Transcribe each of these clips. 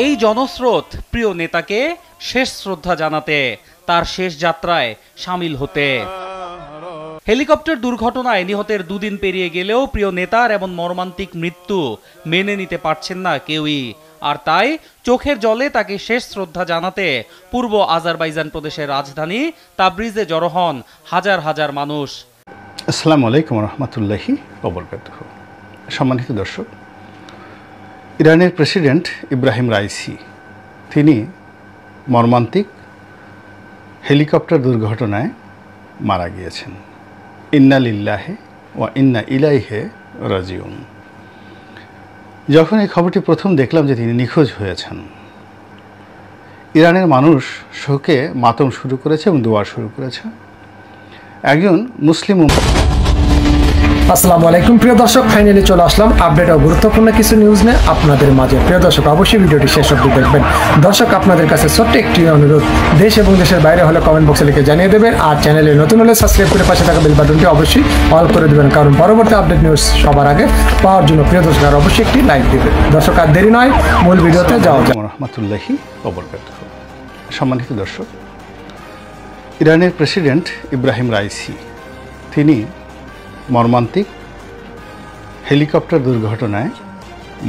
এই জনস্রোত প্রিয় নেতাকে শেষ শ্রদ্ধা জানাতে, তার শেষ যাত্রায় সামিল হতে। হেলিকপ্টার দুর্ঘটনায় নিহতের দুদিন পেরিয়ে গেলেও প্রিয় নেতার এমন মর্মান্তিক মৃত্যু মেনে নিতে পারছেন না কেউই। আর তাই চোখের জলে তাকে শেষ শ্রদ্ধা জানাতে পূর্ব আজারবাইজান প্রদেশের রাজধানী তাবরিজে জড়ো হন হাজার হাজার মানুষ। আসসালামু আলাইকুম রহমতুল্লাহি ওয়া বারাকাতুহু। সম্মানিত দর্শক, ইরানের প্রেসিডেন্ট ইব্রাহিম রাইসি তিনি মর্মান্তিক হেলিকপ্টার দুর্ঘটনায় মারা গিয়েছেন। ইন্না লিল্লাহি ওয়া ইন্না ইলাইহি রাজিউন। যখন এই খবরটি প্রথম দেখলাম যে তিনি নিখোঁজ হয়েছেন, ইরানের মানুষ শোকে মাতম শুরু করেছে এবং দোয়া শুরু করেছে। একজন মুসলিম আসসালামু আলাইকুম প্রিয় দর্শক, ফাইনালি চলে আসলাম আপডেট ও গুরুত্বপূর্ণ কিছু নিউজ নিয়ে আপনাদের মাঝে। প্রিয় দর্শক, অবশ্যই ভিডিওটি শেষ অবধি দেখবেন। দর্শক, আপনাদের কাছে ছোট্ট একটি অনুরোধ, দেশ এবং দেশের বাইরে হলে কমেন্ট বক্সে লিখে জানিয়ে দেবেন, আর চ্যানেলে নতুন হলে সাবস্ক্রাইব করে পাশে থাকা বেল বাটনটি অবশ্যই অল করে দেবেন, কারণ পরবর্তী আপডেট নিউজ সবার আগে পাওয়ার জন্য প্রিয় দর্শক আর অবশ্যই একটি লাইক দেবেন। দর্শক, আর দেরি নয়, মূল ভিডিওতে যাওয়া যাক। রহমতুল্লাহি ওয়া বারাকাতুহু। সম্মানিত দর্শক, ইরানের প্রেসিডেন্ট ইব্রাহিম রাইসি তিনি মর্মান্তিক হেলিকপ্টার দুর্ঘটনায়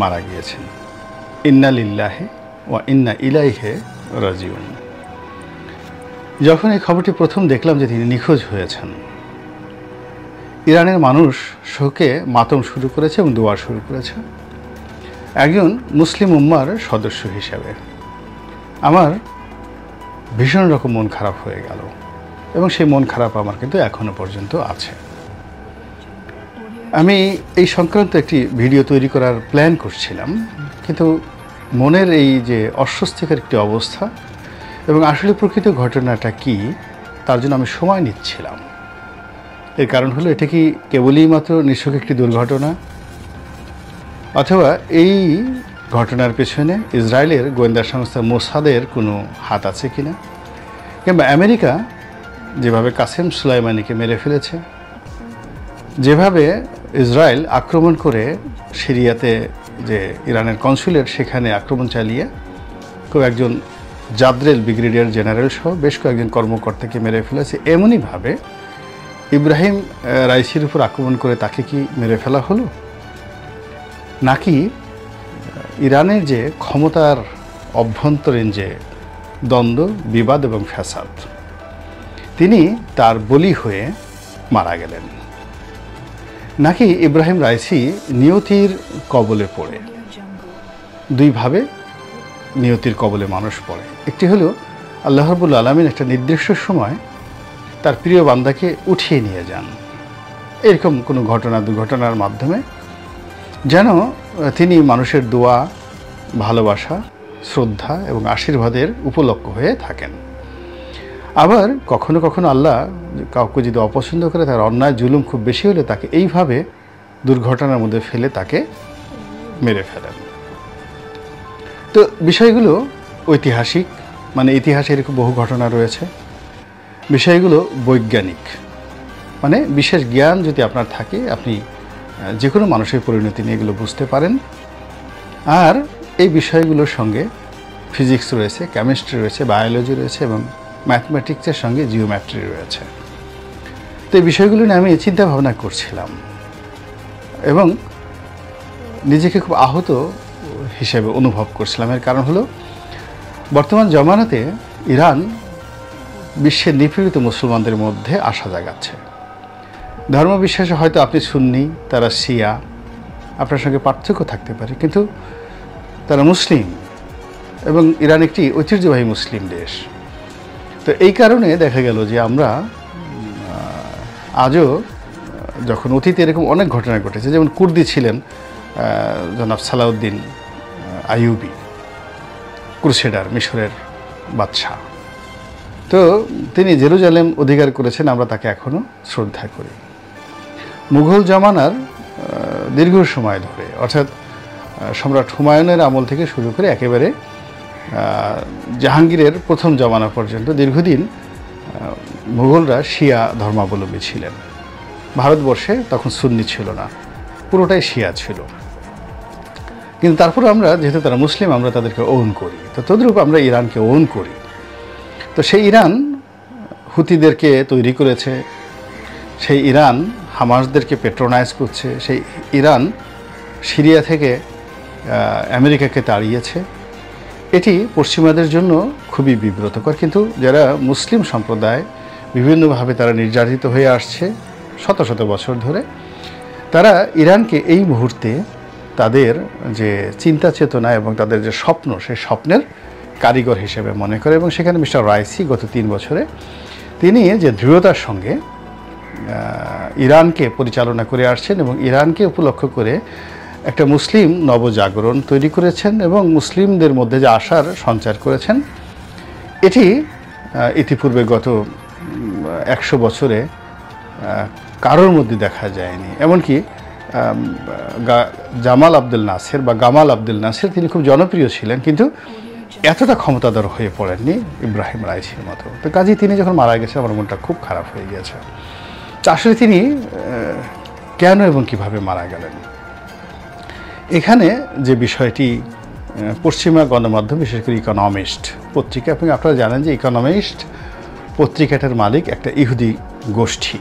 মারা গিয়েছেন। ইন্না লিল্লাহি ওয়া ইন্না ইলাইহি রাজিউন। যখন এই খবরটি প্রথম দেখলাম যে তিনি নিখোঁজ হয়েছেন, ইরানের মানুষ শোকে মাতম শুরু করেছে এবং দোয়া শুরু করেছে। একজন মুসলিম উম্মার সদস্য হিসেবে আমার ভীষণ রকম মন খারাপ হয়ে গেল, এবং সেই মন খারাপ আমার কিন্তু এখনো পর্যন্ত আছে। আমি এই সংক্রান্ত একটি ভিডিও তৈরি করার প্ল্যান করছিলাম, কিন্তু মনের এই যে অস্বস্তিকর একটি অবস্থা এবং আসলে প্রকৃত ঘটনাটা কি তার জন্য আমি সময় নিচ্ছিলাম। এর কারণ হলো, এটা কি কেবলই মাত্র নিছক একটি দুর্ঘটনা, অথবা এই ঘটনার পেছনে ইসরায়েলের গোয়েন্দা সংস্থা মোসাদের কোনো হাত আছে কিনা, কিংবা আমেরিকা যেভাবে কাসেম সুলাইমানিকে মেরে ফেলেছে, যেভাবে ইসরায়েল আক্রমণ করে সিরিয়াতে যে ইরানের কনসুলেট সেখানে আক্রমণ চালিয়ে একজন জাদ্রেল ব্রিগেডিয়ার জেনারেল সহ বেশ কয়েকজন কর্মকর্তাকে মেরে ফেলেছে, এমনইভাবে ইব্রাহিম রাইসির উপর আক্রমণ করে তাকে কি মেরে ফেলা হলো, নাকি ইরানের যে ক্ষমতার অভ্যন্তরীণ যে দ্বন্দ্ব, বিবাদ এবং ফ্যাসাদ, তিনি তার বলি হয়ে মারা গেলেন, নাকি ইব্রাহিম রাইসি নিয়তির কবলে পড়ে? দুইভাবে নিয়তির কবলে মানুষ পড়ে। একটি হলো, আল্লাহ রাব্বুল আলামিন একটা নির্দিষ্ট সময় তার প্রিয় বান্দাকে উঠিয়ে নিয়ে যান, এরকম কোনো ঘটনা দুর্ঘটনার মাধ্যমে, যেন তিনি মানুষের দোয়া, ভালোবাসা, শ্রদ্ধা এবং আশীর্বাদের উপলক্ষ হয়ে থাকেন। আবার কখনো কখনো আল্লাহ কাউকে যদি অপছন্দ করে, তার অন্যায় জুলুম খুব বেশি হলে তাকে এইভাবে দুর্ঘটনার মধ্যে ফেলে তাকে মেরে ফেলেন। তো বিষয়গুলো ঐতিহাসিক, মানে ইতিহাসে এরকম বহু ঘটনা রয়েছে। বিষয়গুলো বৈজ্ঞানিক, মানে বিশেষ জ্ঞান যদি আপনার থাকে, আপনি যে কোনো মানুষের পরিণতি নিয়ে এগুলো বুঝতে পারেন। আর এই বিষয়গুলোর সঙ্গে ফিজিক্স রয়েছে, কেমিস্ট্রি রয়েছে, বায়োলজি রয়েছে এবং ম্যাথমেটিক্সের সঙ্গে জিওমেট্রি রয়েছে। তো এই বিষয়গুলো নিয়ে আমি চিন্তা ভাবনা করছিলাম এবং নিজেকে খুব আহত হিসেবে অনুভব করছিলাম। এর কারণ হলো, বর্তমান জমানাতে ইরান বিশ্বের নিপীড়িত মুসলমানদের মধ্যে আশা জাগাচ্ছে। ধর্মবিশ্বাসে হয়তো আপনি সুন্নি, তারা শিয়া, আপনার সঙ্গে পার্থক্য থাকতে পারে, কিন্তু তারা মুসলিম এবং ইরান একটি ঐতিহ্যবাহী মুসলিম দেশ। তো এই কারণে দেখা গেল যে আমরা আজও, যখন অতীতে এরকম অনেক ঘটনা ঘটেছে, যেমন কুর্দি ছিলেন জনাব সালাউদ্দিন আইয়ুবি, ক্রুসেডার, মিশরের বাদশাহ, তো তিনি জেরুজালেম অধিকার করেছেন, আমরা তাকে এখনও শ্রদ্ধা করি। মুঘল জমানার দীর্ঘ সময় ধরে, অর্থাৎ সম্রাট হুমায়ুনের আমল থেকে শুরু করে একেবারে জাহাঙ্গীরের প্রথম জমানা পর্যন্ত দীর্ঘদিন মুঘলরা শিয়া ধর্মাবলম্বী ছিলেন। ভারতবর্ষে তখন সুন্নি ছিল না, পুরোটাই শিয়া ছিল। কিন্তু তারপরে আমরা যেহেতু তারা মুসলিম আমরা তাদেরকে ওন করি, তো তদ্রূপ আমরা ইরানকে ওন করি। তো সেই ইরান হুতিদেরকে তৈরি করেছে, সেই ইরান হামাসদেরকে পেট্রোনাইজ করছে, সেই ইরান সিরিয়া থেকে আমেরিকাকে তাড়িয়েছে। এটি পশ্চিমাদের জন্য খুবই বিব্রতকর। কিন্তু যারা মুসলিম সম্প্রদায় বিভিন্নভাবে তারা নির্যাতিত হয়ে আসছে শত শত বছর ধরে, তারা ইরানকে এই মুহূর্তে তাদের যে চিন্তা চেতনা এবং তাদের যে স্বপ্ন, সেই স্বপ্নের কারিগর হিসেবে মনে করে। এবং সেখানে মিস্টার রাইসি গত 3 বছরে তিনি যে দৃঢ়তার সঙ্গে ইরানকে পরিচালনা করে আসছেন এবং ইরানকে উপলক্ষ করে একটা মুসলিম নবজাগরণ তৈরি করেছেন এবং মুসলিমদের মধ্যে যে আশার সঞ্চার করেছেন, এটি ইতিপূর্বে গত 100 বছরে কারোর মধ্যে দেখা যায়নি। এমনকি জামাল আব্দুল নাসের বা গামাল আব্দুল নাসের তিনি খুব জনপ্রিয় ছিলেন, কিন্তু এতটা ক্ষমতাধর হয়ে পড়েননি ইব্রাহিম রাইসির মতো। তো কাজেই তিনি যখন মারা গেছেন আমার মনটা খুব খারাপ হয়ে গিয়েছে। আসলে তিনি কেন এবং কিভাবে মারা গেলেন, এখানে যে বিষয়টি পশ্চিমা গণমাধ্যম বিশেষ করে ইকোনমিস্ট পত্রিকা, এবং আপনারা জানেন যে ইকোনমিস্ট পত্রিকাটার মালিক একটা ইহুদি গোষ্ঠী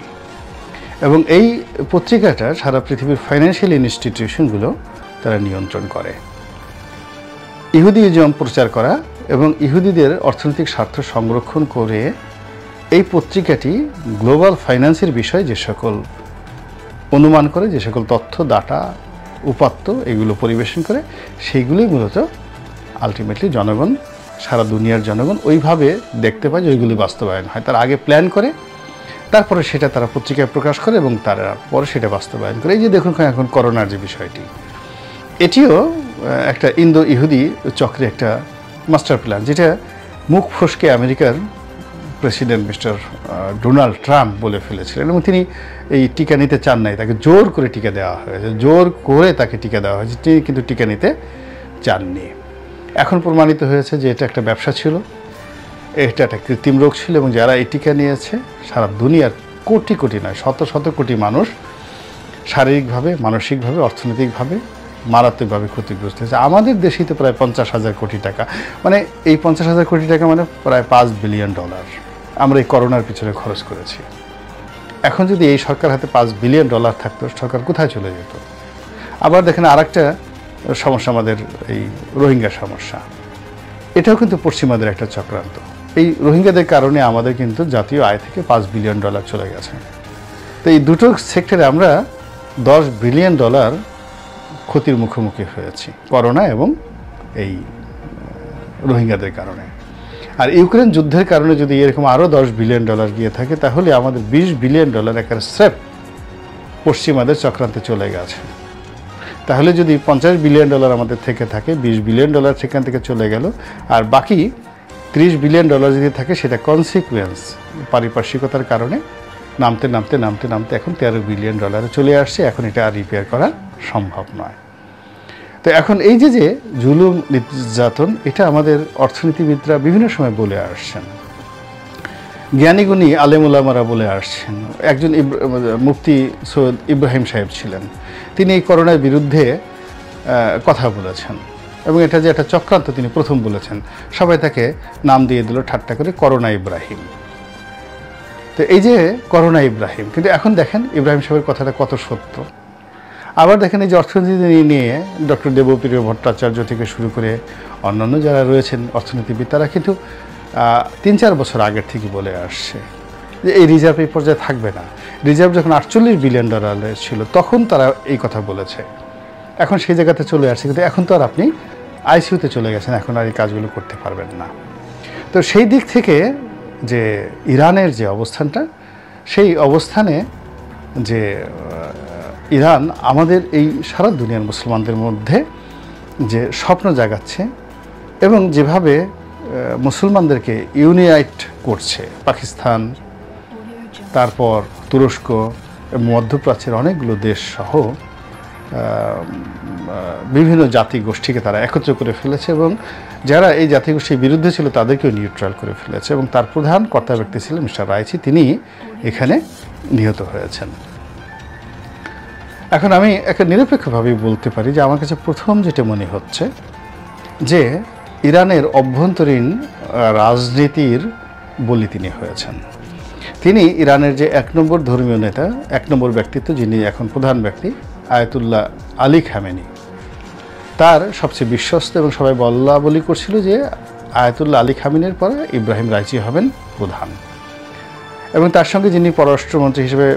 এবং এই পত্রিকাটা সারা পৃথিবীর ফাইন্যান্সিয়াল ইনস্টিটিউশনগুলো তারা নিয়ন্ত্রণ করে। ইহুদিজম প্রচার করা এবং ইহুদিদের অর্থনৈতিক স্বার্থ সংরক্ষণ করে এই পত্রিকাটি গ্লোবাল ফাইন্যান্সের বিষয়ে যে সকল অনুমান করে, যে সকল তথ্য, ডাটা, উপাত্ত এগুলো পরিবেশন করে, সেইগুলোই মূলত আলটিমেটলি জনগণ, সারা দুনিয়ার জনগণ ওইভাবে দেখতে পায় যে ওইগুলি বাস্তবায়ন হয়। তারা আগে প্ল্যান করে, তারপরে সেটা তারা পত্রিকায় প্রকাশ করে এবং তারা পরে সেটা বাস্তবায়ন করে। এই যে দেখুন এখন করোনার যে বিষয়টি, এটিও একটা ইন্দো ইহুদি চক্রে একটা মাস্টার প্ল্যান, যেটা মুখ ফসকে আমেরিকার প্রেসিডেন্ট মিস্টার ডোনাল্ড ট্রাম্প বলে ফেলেছিলেন এবং তিনি এই টিকা নিতে চান নাই, তাকে জোর করে টিকা দেওয়া হয়েছে, জোর করে তাকে টিকা দেওয়া হয়েছে, তিনি কিন্তু টিকা নিতে চাননি। এখন প্রমাণিত হয়েছে যে এটা একটা ব্যবসা ছিল, এটা একটা কৃত্রিম রোগ ছিল এবং যারা এই টিকা নিয়েছে সারা দুনিয়ার কোটি কোটি নয় শত শত কোটি মানুষ শারীরিকভাবে, মানসিকভাবে, অর্থনৈতিকভাবে মারাত্মকভাবে ক্ষতিগ্রস্ত হয়েছে। আমাদের দেশেই তো প্রায় 50,000 কোটি টাকা, মানে এই 50,000 কোটি টাকা মানে প্রায় $5 বিলিয়ন আমরা এই করোনার পিছনে খরচ করেছি। এখন যদি এই সরকার হাতে $5 বিলিয়ন থাকতো, সরকার কোথায় চলে যেত? আবার দেখেন আরেকটা সমস্যা আমাদের এই রোহিঙ্গা সমস্যা, এটাও কিন্তু পশ্চিমাদের একটা চক্রান্ত। এই রোহিঙ্গাদের কারণে আমাদের কিন্তু জাতীয় আয় থেকে $5 বিলিয়ন চলে গেছে। তো এই দুটো সেক্টরে আমরা $10 বিলিয়ন ক্ষতির মুখোমুখি হয়েছি করোনা এবং এই রোহিঙ্গাদের কারণে। আর ইউক্রেন যুদ্ধের কারণে যদি এরকম আরও $10 বিলিয়ন গিয়ে থাকে, তাহলে আমাদের $20 বিলিয়ন একটা স্রেফ পশ্চিমাদের চক্রান্তে চলে গেছে। তাহলে যদি $50 বিলিয়ন আমাদের থেকে থাকে, $20 বিলিয়ন সেখান থেকে চলে গেল, আর বাকি $30 বিলিয়ন যদি থাকে সেটা কনসিকুয়েন্স পারিপার্শ্বিকতার কারণে নামতে নামতে নামতে নামতে এখন $13 বিলিয়ন চলে আসছে। এখন এটা আর রিপেয়ার করা সম্ভব নয়। তো এখন এই যে যে জুলুম নির্যাতন, এটা আমাদের অর্থনীতিবিদরা বিভিন্ন সময় বলে আসছেন, জ্ঞানীগুণী আলেমুলামারা বলে আসছেন। একজন মুফতি সৈয়দ ইব্রাহিম সাহেব ছিলেন, তিনি এই করোনার বিরুদ্ধে কথা বলেছেন এবং এটা যে একটা চক্রান্ত তিনি প্রথম বলেছেন। সবাই তাকে নাম দিয়ে দিল ঠাট্টা করে করোনা ইব্রাহিম। তো এই যে করোনা ইব্রাহিম, কিন্তু এখন দেখেন ইব্রাহিম সাহেবের কথাটা কত সত্য। আবার দেখেন এই যে অর্থনীতি নিয়ে ডক্টর দেবপ্রিয় ভট্টাচার্য থেকে শুরু করে অন্যান্য যারা রয়েছেন অর্থনীতিবিদ, তারা কিন্তু 3-4 বছর আগের থেকে বলে আসছে যে এই রিজার্ভ এই পর্যায়ে থাকবে না। রিজার্ভ যখন $48 বিলিয়ন ছিল তখন তারা এই কথা বলেছে। এখন সেই জায়গাতে চলে আসছে, কিন্তু এখন তো আর আপনি আইসিইউতে চলে গেছেন, এখন আর এই কাজগুলো করতে পারবেন না। তো সেই দিক থেকে যে ইরানের যে অবস্থানটা, সেই অবস্থানে যে ইরান আমাদের এই সারা দুনিয়ার মুসলমানদের মধ্যে যে স্বপ্ন জাগাচ্ছে এবং যেভাবে মুসলমানদেরকে ইউনাইট করছে, পাকিস্তান, তারপর তুরস্ক, মধ্যপ্রাচ্যের অনেকগুলো দেশ সহ বিভিন্ন জাতিগোষ্ঠীকে তারা একত্র করে ফেলেছে এবং যারা এই জাতিগোষ্ঠীর বিরুদ্ধে ছিল তাদেরকেও নিউট্রাল করে ফেলেছে। এবং তার প্রধান কর্তা ব্যক্তি ছিলেন মিস্টার রাইসি, তিনি এখানে নিহত হয়েছেন। এখন আমি একটা নিরপেক্ষভাবে বলতে পারি যে আমার কাছে প্রথম যেটা মনে হচ্ছে যে ইরানের অভ্যন্তরীণ রাজনীতির বলি তিনি হয়েছেন। তিনি ইরানের যে 1 নম্বর ধর্মীয় নেতা, 1 নম্বর ব্যক্তিত্ব, যিনি এখন প্রধান ব্যক্তি, আয়াতুল্লাহ আলী খামেনি, তার সবচেয়ে বিশ্বস্ত এবং সবাই বলা বলি করছিল যে আয়াতুল্লাহ আলী খামেনির পরে ইব্রাহিম রাইসি হবেন প্রধান। এবং তার সঙ্গে যিনি পররাষ্ট্রমন্ত্রী হিসেবে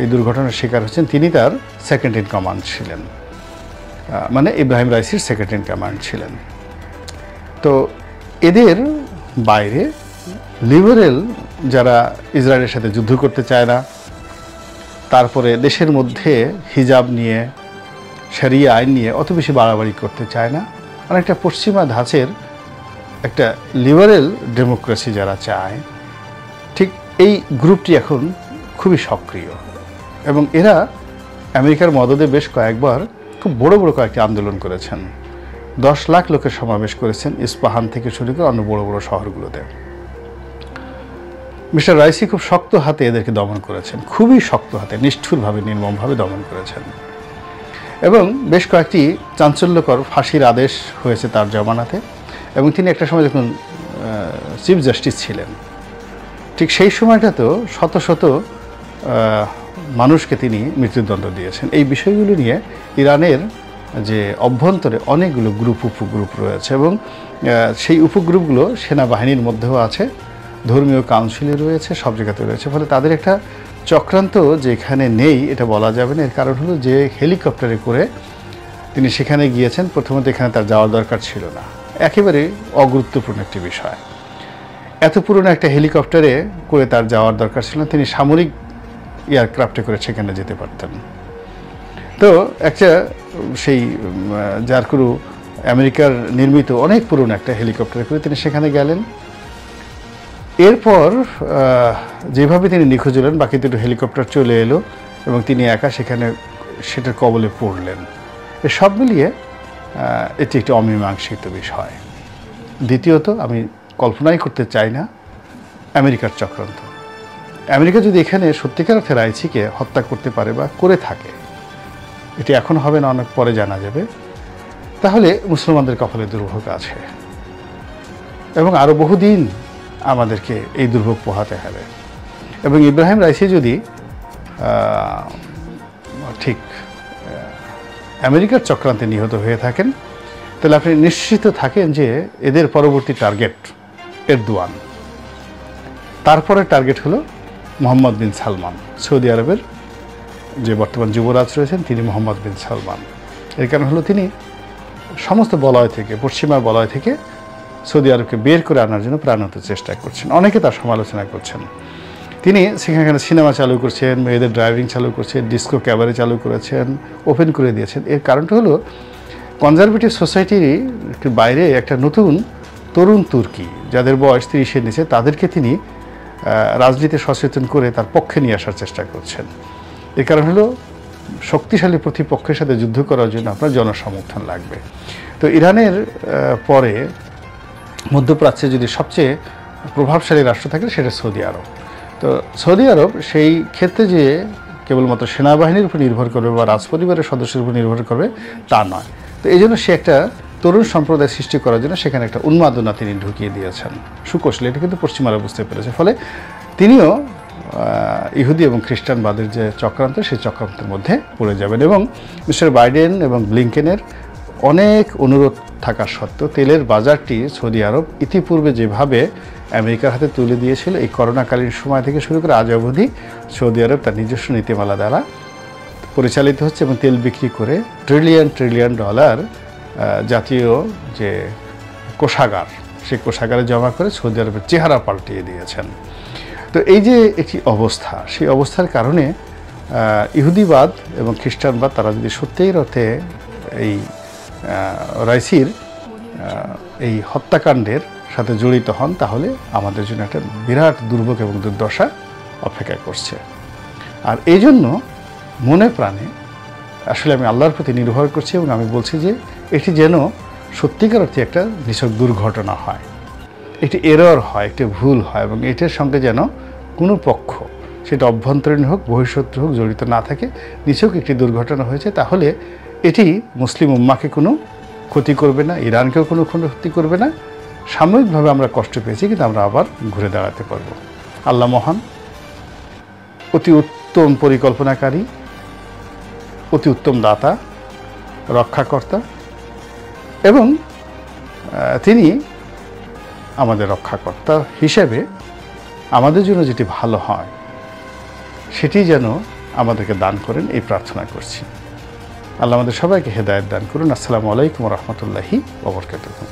এই দুর্ঘটনার শিকার হচ্ছেন, তিনি তার সেকেন্ড ইন কমান্ড ছিলেন, মানে ইব্রাহিম রাইসির সেকেন্ড ইন কমান্ড ছিলেন। তো এদের বাইরে লিবারেল যারা ইসরায়েলের সাথে যুদ্ধ করতে চায় না, তারপরে দেশের মধ্যে হিজাব নিয়ে, শরিয়া আইন নিয়ে অত বেশি বাড়াবাড়ি করতে চায় না, অনেকটা পশ্চিমা ধাঁচের একটা লিবারেল ডেমোক্রেসি যারা চায়, ঠিক এই গ্রুপটি এখন খুবই সক্রিয়। এবং এরা আমেরিকার মদদে বেশ কয়েকবার খুব বড় বড় কয়েকটি আন্দোলন করেছেন। 10 লাখ লোকের সমাবেশ করেছেন ইস্পাহান থেকে শুরু করে অন্য বড় বড় শহরগুলোতে। মিস্টার রাইসি খুব শক্ত হাতে এদেরকে দমন করেছেন, খুবই শক্ত হাতে, নিষ্ঠুরভাবে, নির্মমভাবে দমন করেছেন। এবং বেশ কয়েকটি চাঞ্চল্যকর ফাঁসির আদেশ হয়েছে তার জমানাতে। এবং তিনি একটা সময় যখন চিফ জাস্টিস ছিলেন, ঠিক সেই সময়টাতেও শত শত মানুষকে তিনি মৃত্যুদণ্ড দিয়েছেন। এই বিষয়গুলো নিয়ে ইরানের যে অভ্যন্তরে অনেকগুলো উপগ্রুপ রয়েছে এবং সেই উপগ্রুপগুলো সেনাবাহিনীর মধ্যেও আছে, ধর্মীয় কাউন্সিলে রয়েছে, সব জায়গাতে রয়েছে। ফলে তাদের একটা চক্রান্ত যেখানে নেই এটা বলা যাবে না। এর কারণ হলো যে হেলিকপ্টারে করে তিনি সেখানে গিয়েছেন, প্রথমত এখানে তার যাওয়ার দরকার ছিল না, একেবারে অগুরুত্বপূর্ণ একটি বিষয়। এত পুরনো একটা হেলিকপ্টারে করে তার যাওয়ার দরকার ছিল না, তিনি সামরিক এয়ারক্রাফটে করে সেখানে যেতে পারতেন। তো একটা সেই যার কোনো আমেরিকার নির্মিত অনেক পুরনো একটা হেলিকপ্টারে করে তিনি সেখানে গেলেন। এরপর যেভাবে তিনি নিখোঁজ হলেন, বাকি দুটো হেলিকপ্টার চলে এলো এবং তিনি একা সেখানে সেটার কবলে পড়লেন। সব মিলিয়ে এটি একটি অমীমাংসিত বিষয়। দ্বিতীয়ত, আমি কল্পনাই করতে চাই না আমেরিকার চক্রান্ত। আমেরিকা যদি এখানে সত্যিকার অর্থে রাইসিকে হত্যা করতে পারে বা করে থাকে, এটি এখন হবে না, অনেক পরে জানা যাবে, তাহলে মুসলমানদের কপালে দুর্ভোগ আছে এবং আরও বহুদিন আমাদেরকে এই দুর্ভোগ পোহাতে হবে। এবং ইব্রাহিম রাইসি যদি ঠিক আমেরিকার চক্রান্তে নিহত হয়ে থাকেন, তাহলে আপনি নিশ্চিত থাকেন যে এদের পরবর্তী টার্গেট এরদোয়ান, তারপরে টার্গেট হলো মোহাম্মদ বিন সালমান, সৌদি আরবের যে বর্তমান যুবরাজ রয়েছেন তিনি মোহাম্মদ বিন সালমান। এর কারণ হলো তিনি সমস্ত বলয় থেকে, পশ্চিমা বলয় থেকে সৌদি আরবকে বের করে আনার জন্য প্রাণান্ত চেষ্টা করছেন। অনেকে তার সমালোচনা করছেন। তিনি সেখানে সিনেমা চালু করছেন, মেয়েদের ড্রাইভিং চালু করছেন, ডিস্কো ক্যাবারে চালু করেছেন, ওপেন করে দিয়েছেন। এর কারণটা হলো কনজারভেটিভ সোসাইটির বাইরে একটা নতুন তরুণ তুর্কি যাদের বয়স 30-এর নিচে, তাদেরকে তিনি রাজনীতি সচেতন করে তার পক্ষে নিয়ে আসার চেষ্টা করছেন। এর কারণ হলো শক্তিশালী প্রতিপক্ষের সাথে যুদ্ধ করার জন্য আপনার জনসমর্থন লাগবে। তো ইরানের পরে মধ্যপ্রাচ্যে যদি সবচেয়ে প্রভাবশালী রাষ্ট্র থাকে সেটা সৌদি আরব। তো সৌদি আরব সেই ক্ষেত্রে যে কেবলমাত্র সেনাবাহিনীর উপর নির্ভর করবে বা রাজপরিবারের সদস্যের উপর নির্ভর করবে তা নয়। তো এই জন্য সে একটা তরুণ সম্প্রদায় সৃষ্টি করার জন্য সেখানে একটা উন্মাদনা তিনি ঢুকিয়ে দিয়েছেন সুকৌশলে। এটা কিন্তু পশ্চিমারা বুঝতে পেরেছে। ফলে তিনিও ইহুদি এবং খ্রিস্টানবাদের যে চক্রান্ত, সেই চক্রান্তের মধ্যে পড়ে যাবেন। এবং মিস্টার বাইডেন এবং ব্লিংকেনের অনেক অনুরোধ থাকা সত্ত্বেও তেলের বাজারটি সৌদি আরব ইতিপূর্বে যেভাবে আমেরিকার হাতে তুলে দিয়েছিল, এই করোনাকালীন সময় থেকে শুরু করে আজ অবধি সৌদি আরব তার নিজস্ব নীতিমালা দ্বারা পরিচালিত হচ্ছে এবং তেল বিক্রি করে ট্রিলিয়ন ডলার জাতীয় যে কোষাগার, সেই কোষাগারে জমা করে সৌদি আরবের চেহারা পাল্টিয়ে দিয়েছেন। তো এই যে একটি অবস্থা, সেই অবস্থার কারণে ইহুদিবাদ এবং খ্রিস্টানবাদ তারা যদি সত্যিই অর্থে এই রাইসির এই হত্যাকাণ্ডের সাথে জড়িত হন, তাহলে আমাদের জন্য একটা বিরাট দুর্ভোগ এবং দুর্দশা অপেক্ষা করছে। আর এই জন্য মনে প্রাণে আসলে আমি আল্লাহর প্রতি নির্ভর করছি এবং আমি বলছি যে এটি যেন সত্যিকার অর্থে একটা নিছক দুর্ঘটনা হয়, একটি এরর হয়, একটি ভুল হয় এবং এটার সঙ্গে যেন কোনো পক্ষ সেটা অভ্যন্তরীণ হোক বহিঃশত্রু হোক জড়িত না থাকে, নিছক একটি দুর্ঘটনা হয়েছে, তাহলে এটি মুসলিম উম্মাকে কোনো ক্ষতি করবে না, ইরানকেও কোনো ক্ষতি করবে না। সাময়িকভাবে আমরা কষ্ট পেয়েছি, কিন্তু আমরা আবার ঘুরে দাঁড়াতে পারব। আল্লাহ মহান, অতি উত্তম পরিকল্পনাকারী, অতি উত্তম দাতা, রক্ষাকর্তা, এবং তিনি আমাদের রক্ষাকর্তা হিসেবে আমাদের জন্য যেটি ভালো হয় সেটি যেন আমাদেরকে দান করেন, এই প্রার্থনা করছি। আল্লাহ আমাদের সবাইকে হেদায়েত দান করুন। আসসালামু আলাইকুম ওয়া রাহমাতুল্লাহি ওয়া বারাকাতুহু।